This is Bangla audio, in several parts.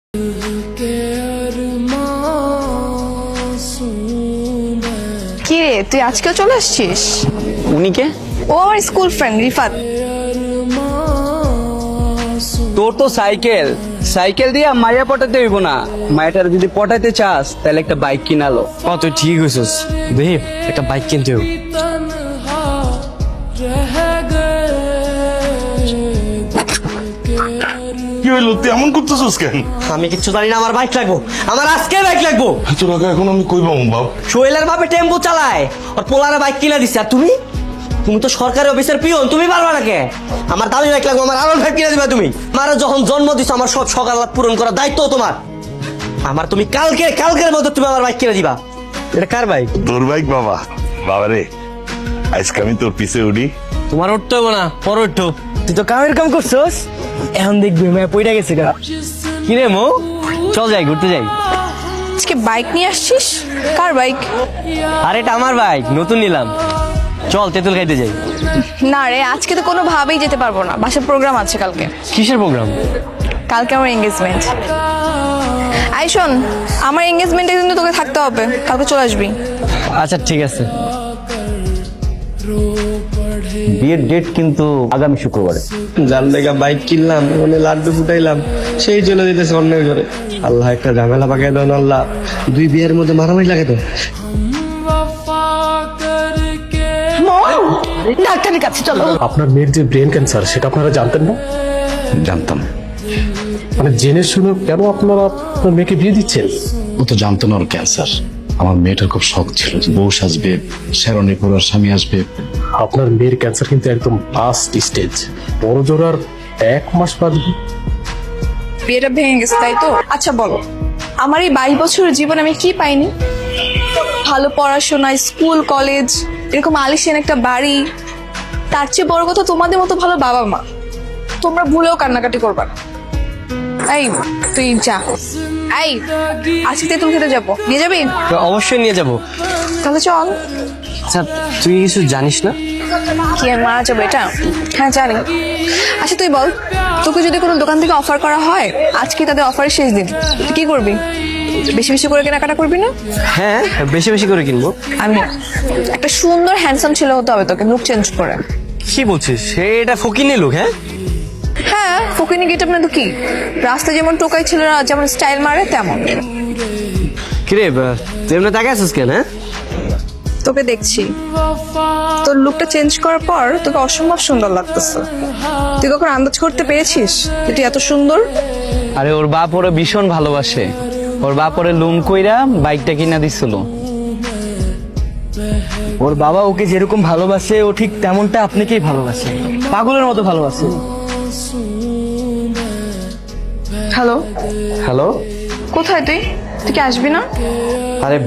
কি রে, তুই আজকেও চলে আসছিস? উনি কে? ও আমার স্কুল ফ্রেন্ড রিফাত। তোর তো সাইকেল দিয়ে মাইয়া পটাতে হইব না, মায়াটার যদি পটাইতে চাস তাহলে একটা বাইক কিনালো। তুই ঠিক হয়েছিস, দেখি একটা বাইক কিনতে হবে। কি হইলো, তুই এমন করতেছিস কেন? আমি কিচ্ছু জানি না, আমার বাইক লাগবো, আমার আজকে বাইক লাগবো। এত টাকা এখন আমি কই পাবো বাপ? সোহেলের ভাবে টেম্পো চালায় আর পোলারে বাইক কিনা দিচ্ছে, আর তুমি তো সরকারি অফিসের পিয়ন, তুমি পারবা না কে? আমার দামি বাইক লাগবো, আমার আরো বাইক কিনা দিবা তুমি। আমার যখন জন্ম দিছো আমার সব সকাল পূরণ করার দায়িত্ব তোমার। আমার তুমি কালকের মধ্যে তুমি আমার বাইক কিনে দিবা। এটা কার বাইক? তোর বাইক বাবা। বাবা রে, আজকে আমি তোর পিছে উঠি। তোমার উঠতে হবে না, পরে উঠো। তুই তো কামের কাম করছস, এখন দেখবি মেয়ে পইরা গেছে গা। কি রে মো, চল যাই ঘুরতে যাই। আজকে বাইক নিয়ে আসছিস? কার বাইক? আর এটা আমার বাইক, নতুন নিলাম। চল তেঁতুল খাইতে যাই। না রে, আজকে তো কোনোভাবেই যেতে পারবো না, বাসার প্রোগ্রাম আছে কালকে। কিসের প্রোগ্রাম? কালকে আমার এঙ্গেজমেন্ট। আই শোন, আমার এঙ্গেজমেন্টে কিন্তু তোকে থাকতে হবে, কালকে চলে আসবি। আচ্ছা ঠিক আছে। বিয়ের ডেট কিন্তু আগামী শুক্রবারে। জান দেখা বাইক কিনলাম, মানে লাড্ডু ফুটাইলাম, সেই চলে যেতেছে অন্যের ঘরে। আল্লাহ একটা ঝামেলা পাকাই দেন আল্লাহ, দুই বিয়ের মধ্যে মারামারি লাগে তো। ডাক্তারের কাছে চলো। আপনার মেয়ের যে ব্রেন ক্যান্সার সেটা আপনারা জানতেন না? জানতাম। মানে জেনে শুনে কেন আপনারা আপনার মেয়েকে বিয়ে দিচ্ছেন? ও তো জানতো না ওর ক্যান্সার। আমার মেয়েটার খুব শখ ছিল যে বউ সাজবে, শেরনি পরার স্বামী আসবে। আপনার মেয়ের ক্যান্সার কিন্তু একদম লাস্ট স্টেজ, বড় জোর আর 1 মাস বাদবে। বিয়েটা ভেঙে গেছে তাই তো? আচ্ছা বলো, আমার এই 22 বছরের জীবনে আমি কি পাইনি? ভালো পড়াশোনা, স্কুল কলেজ, এরকম আলিশান একটা বাড়ি, তার চেয়ে বড় কথা তোমাদের মতো ভালো বাবা মা। তোমরা ভুলেও কান্নাকাটি করবা না। এই তুই যা, এই আজকে তেঁতুল খেতে যাবো, নিয়ে যাবি? অবশ্যই নিয়ে যাব। তাহলে চল। আচ্ছা তুই কিছু জানিস না? কি আমি মারা যাবো এটা? হ্যাঁ জানি। আচ্ছা তুই বল, তোকে যদি কোনো দোকান থেকে অফার করা হয়, আজকে তাদের অফারের শেষ দিন, তুই কি করবি? বেশি বেশি করে কেনাকাটা করবি না? হ্যাঁ, বেশি বেশি করে কিনবো। আমি একটা সুন্দর হ্যান্ডসাম ছেলে হতে হবে তোকে, লুক চেঞ্জ করে। কি বলছিস? এটা ফকিনি লোক? হ্যাঁ হ্যাঁ, ফকিনি গেটআপ না তো কি? রাস্তায় যেমন টোকাই ছেলেরা যেমন স্টাইল মারে তেমন। কিরে তুই এমনি তাকে আছিস কেন? হ্যাঁ তোকে দেখছি, তোর লুকটা চেঞ্জ করার পর তোকে অসম্ভব সুন্দর লাগতেছে। তুই কখন আন্দাজ করতে পেরেছিস যে তুই এত সুন্দর? আরে ওর বাপ ওরে ভীষণ ভালোবাসে, ওর বাপ ওরে লোন কইরা বাইকটা কিনা দিছিল। ওর বাবা ওকে যেরকম ভালোবাসে ও ঠিক তেমনটা আপনাকেই ভালোবাসে, পাগলের মতো ভালোবাসে। Hello, hello. কোথায় তুই? তুই কি আসবি না? আরে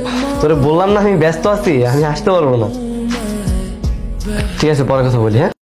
তোরে বললাম না আমি ব্যস্ত আছি, আমি আসতে পারবো না। ঠিক আছে, পরে কথা বলি। হ্যাঁ।